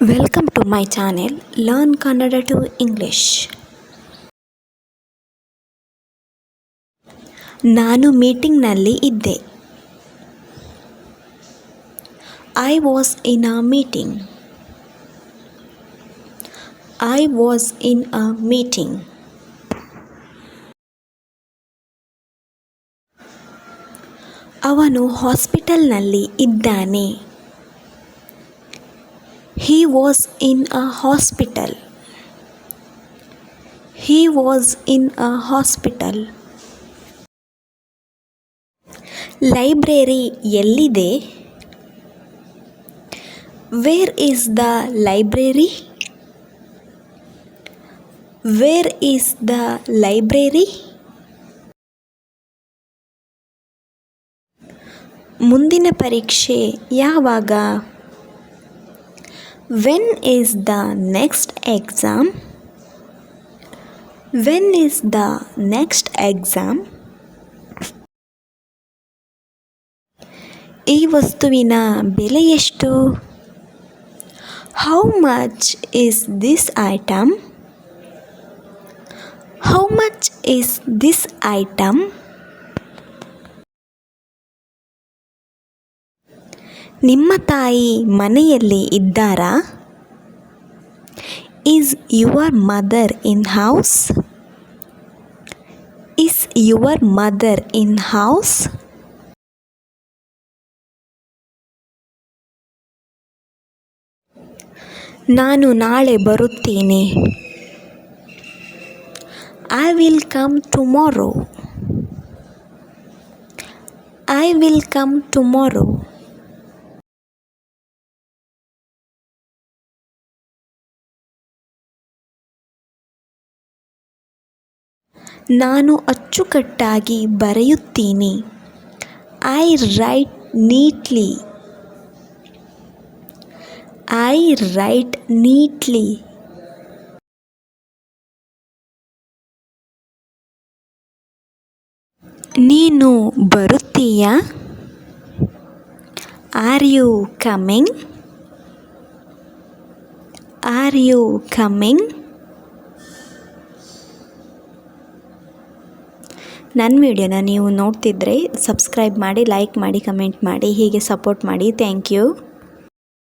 Welcome to my channel learn Kannada to English. ನಾನು ಮೀಟಿಂಗ್ನಲ್ಲಿ ಇದ್ದೆ. I was in a meeting. I was in a meeting. ಅವನು ಹಾಸ್ಪಿಟಲ್ನಲ್ಲಿ ಇದ್ದಾನೆ. He was in a hospital. He was in a hospital. Library ಎಲ್ಲಿದೆ? Where is the library? Where is the library? ಮುಂದಿನ ಪರೀಕ್ಷೆ ಯಾವಾಗ? When is the next exam? When is the next exam? ಈ ವಸ್ತುವಿನ ಬೆಲೆ ಎಷ್ಟು? How much is this item? How much is this item? ನಿಮ್ಮ ತಾಯಿ ಮನೆಯಲ್ಲಿ ಇದ್ದಾರಾ? Is your mother in house? Is your mother in house? ನಾನು ನಾಳೆ ಬರುತ್ತೇನೆ. I will come tomorrow. I will come tomorrow. ನಾನು ಅಚ್ಚುಕಟ್ಟಾಗಿ ಬರೆಯುತ್ತೀನಿ. I write neatly. I write neatly. ನೀನು ಬರುತ್ತೀಯಾ? Are you coming? Are you coming? ನನ್ನ ವಿಡಿಯೋನ ನೀವು ನೋಡ್ತಿದ್ರೆ ಸಬ್ಸ್ಕ್ರೈಬ್ ಮಾಡಿ, ಲೈಕ್ ಮಾಡಿ, ಕಮೆಂಟ್ ಮಾಡಿ, ಹೀಗೆ ಸಪೋರ್ಟ್ ಮಾಡಿ. Thank you.